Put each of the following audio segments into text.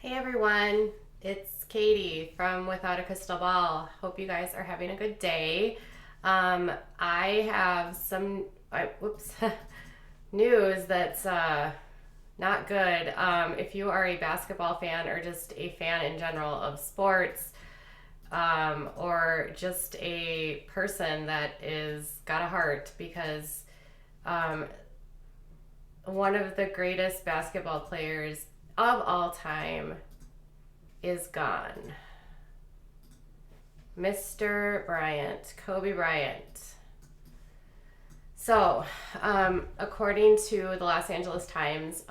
Hey everyone, it's Katie from Without a Crystal Ball. Hope you guys are having a good day. I have some news that's not good. If you are a basketball fan or just a fan in general of sports, or just a person that is got a heart, because um, one of the greatest basketball players of all time is gone. Mr. Bryant, Kobe Bryant. So, according to the Los Angeles Times,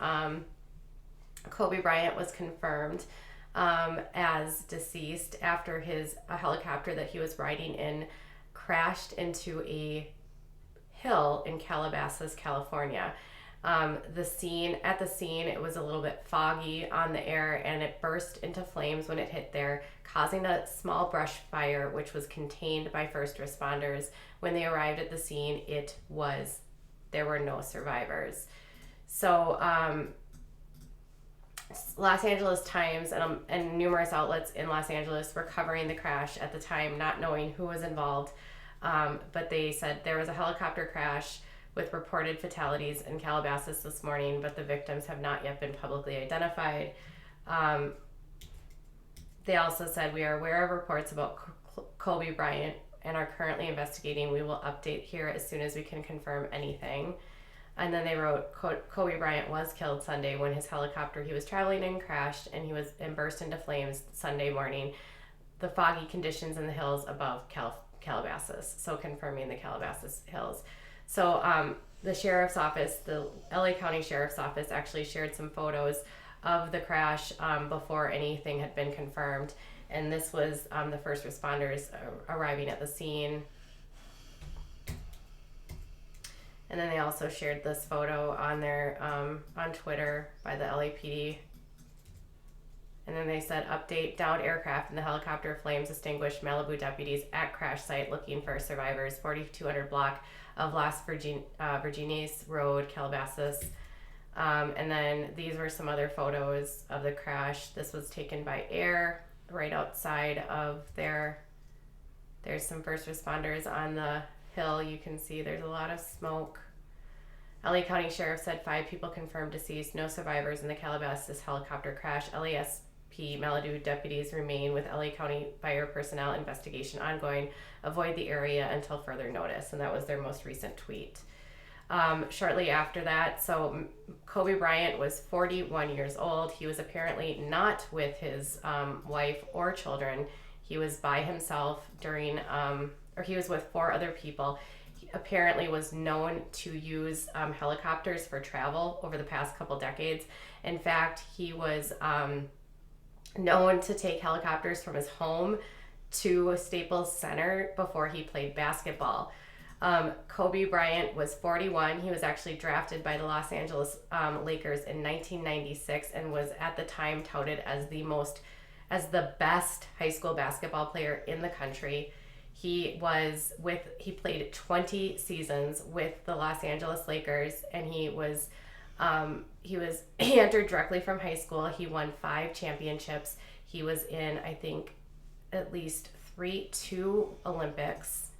Kobe Bryant was confirmed as deceased after a helicopter that he was riding in crashed into a hill in Calabasas, California. At the scene, it was a little bit foggy on the air, and it burst into flames when it hit there, causing a small brush fire, which was contained by first responders. When they arrived at the scene, there were no survivors. So, Los Angeles Times and numerous outlets in Los Angeles were covering the crash at the time, not knowing who was involved. But they said there was a helicopter crash with reported fatalities in Calabasas this morning, but the victims have not yet been publicly identified. They also said, "We are aware of reports about Kobe Bryant and are currently investigating. We will update here as soon as we can confirm anything." And then they wrote, Kobe Bryant was killed Sunday when his helicopter he was traveling in crashed, and burst into flames Sunday morning. The foggy conditions in the hills above Calabasas, so confirming the Calabasas hills. So the sheriff's office, the LA County Sheriff's Office, actually shared some photos of the crash before anything had been confirmed. And this was the first responders arriving at the scene. And then they also shared this photo on their on Twitter by the LAPD. And then they said, update, downed aircraft and the helicopter flames extinguished. Malibu deputies at crash site looking for survivors. 4200 block of Las Virgenes Road, Calabasas. And then these were some other photos of the crash. This was taken by air right outside of there. There's some first responders on the hill. You can see there's a lot of smoke. LA County Sheriff said 5 people confirmed deceased, no survivors in the Calabasas helicopter crash. LASP Malibu deputies remain with LA County fire personnel, investigation ongoing. Avoid the area until further notice. And that was their most recent tweet. Shortly after that, so Kobe Bryant was 41 years old. He was apparently not with his wife or children. He was by himself or he was with 4 other people. He apparently was known to use helicopters for travel over the past couple decades. In fact, he was known to take helicopters from his home to Staples Center before he played basketball. Kobe Bryant was 41. He was actually drafted by the Los Angeles Lakers in 1996 and was at the time touted as the best high school basketball player in the country. He played 20 seasons with the Los Angeles Lakers, and he entered directly from high school. He won 5 championships. He was in, I think, at least 2 Olympics.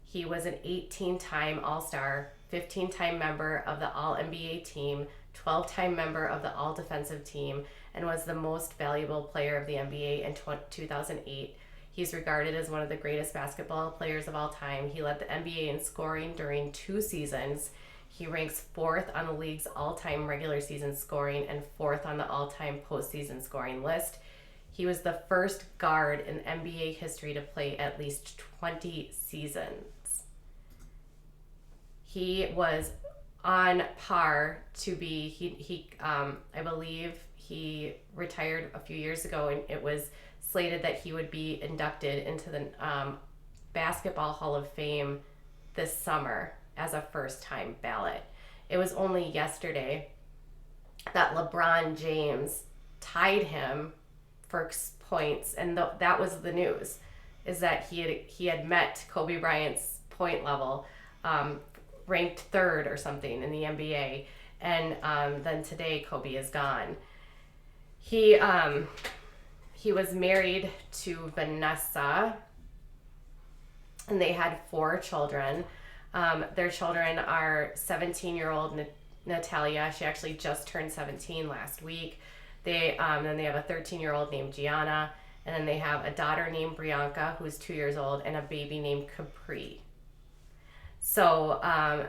He was an 18-time All-Star, 15-time member of the All-NBA team, 12-time member of the All-Defensive team, and was the most valuable player of the NBA in 2008. He's regarded as one of the greatest basketball players of all time. He led the NBA in scoring during 2 seasons. He ranks 4th on the league's all-time regular season scoring and 4th on the all-time postseason scoring list. He was the first guard in NBA history to play at least 20 seasons. He was on par to be, I believe he retired a few years ago, and it was slated that he would be inducted into the Basketball Hall of Fame this summer as a first-time ballot. It was only yesterday that LeBron James tied him for points, and that was the news, is that he had met Kobe Bryant's point level, ranked 3rd or something in the NBA, and then today Kobe is gone. He was married to Vanessa, and they had 4 children. Their children are 17-year-old Natalia. She actually just turned 17 last week. Then they have a 13-year-old named Gianna, and then they have a daughter named Brianka, who's 2 years old, and a baby named Capri. So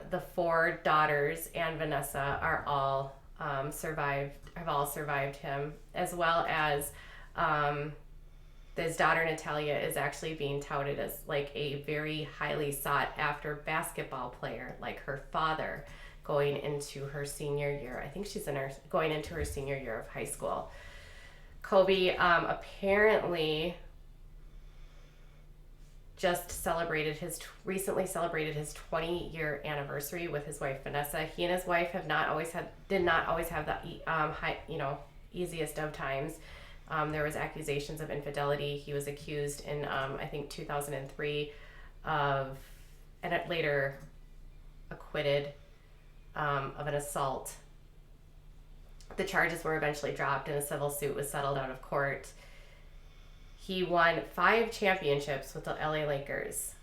the 4 daughters and Vanessa are all have all survived him, as well as his daughter Natalia is actually being touted as like a very highly sought after basketball player, like her father, going into her senior year. I think she's going into her senior year of high school. Kobe apparently just recently celebrated his 20-year anniversary with his wife Vanessa. He and his wife did not always have the easiest of times. There was accusations of infidelity. He was accused in I think 2003 and later acquitted of an assault. The charges were eventually dropped and a civil suit was settled out of court. He won 5 championships with the LA Lakers.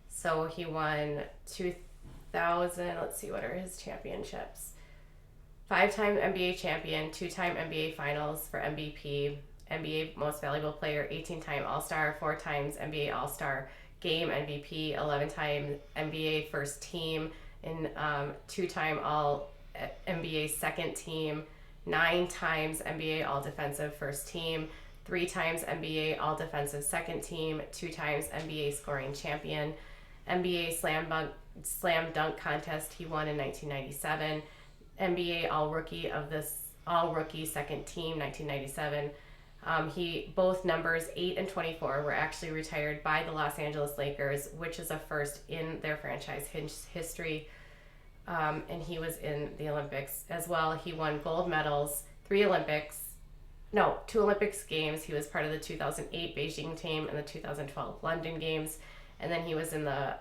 So he won 2000, let's see, what are his championships? 5-time NBA champion, 2-time NBA Finals for MVP, NBA Most Valuable Player, 18-time All-Star, 4 times NBA All-Star Game MVP, 11-time NBA First Team, and 2-time All NBA Second Team, 9 times NBA All Defensive First Team, 3 times NBA All Defensive Second Team, 2 times NBA Scoring Champion, NBA Slam Dunk Contest he won in 1997, NBA All Rookie Second Team 1997. Both numbers 8 and 24 were actually retired by the Los Angeles Lakers, which is a first in their franchise history. And he was in the Olympics as well. He won gold medals, 2 Olympics games. He was part of the 2008 Beijing team and the 2012 London Games. And then he was in the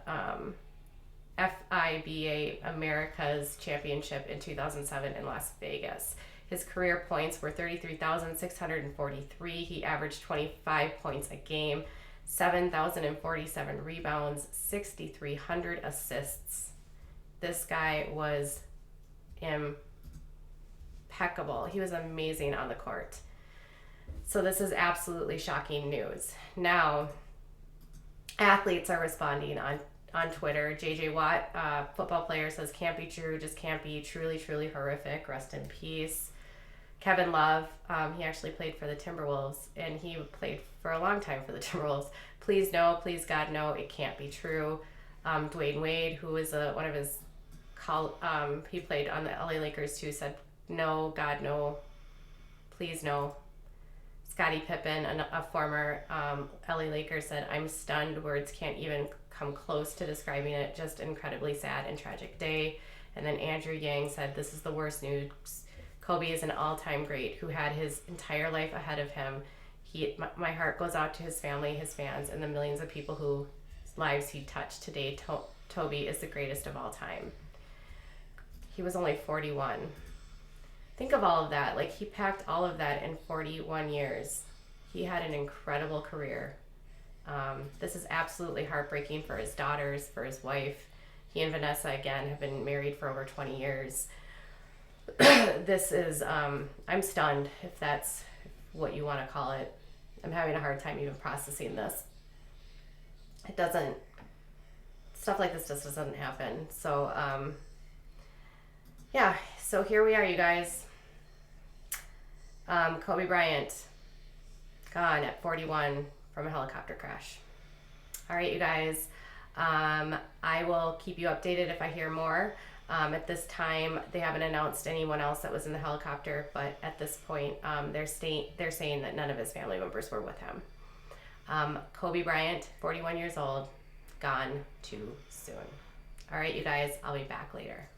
FIBA Americas Championship in 2007 in Las Vegas. His career points were 33,643. He averaged 25 points a game, 7,047 rebounds, 6,300 assists. This guy was impeccable. He was amazing on the court. So this is absolutely shocking news. Now, athletes are responding on Twitter. JJ Watt, football player, says can't be true, just can't be, truly, truly horrific, rest in peace. Kevin Love, he actually played for the Timberwolves, and he played for a long time for the Timberwolves. Please no, please God no, it can't be true. Dwayne Wade, who was one of his he played on the LA Lakers too, said no, God no, please no. Scottie Pippen, a former LA Laker, said, I'm stunned, words can't even come close to describing it, just incredibly sad and tragic day. And then Andrew Yang said, this is the worst news. Kobe is an all-time great who had his entire life ahead of him. My heart goes out to his family, his fans, and the millions of people whose lives he touched today. Toby is the greatest of all time. He was only 41. Think of all of that. Like, he packed all of that in 41 years. He had an incredible career. This is absolutely heartbreaking for his daughters, for his wife. He and Vanessa, again, have been married for over 20 years. This is, I'm stunned, if that's what you want to call it. I'm having a hard time even processing this. Stuff like this just doesn't happen. So, yeah, so here we are, you guys. Kobe Bryant, gone at 41 from a helicopter crash. All right, you guys. I will keep you updated if I hear more. At this time, they haven't announced anyone else that was in the helicopter, but at this point, they're saying that none of his family members were with him. Kobe Bryant, 41 years old, gone too soon. All right, you guys, I'll be back later.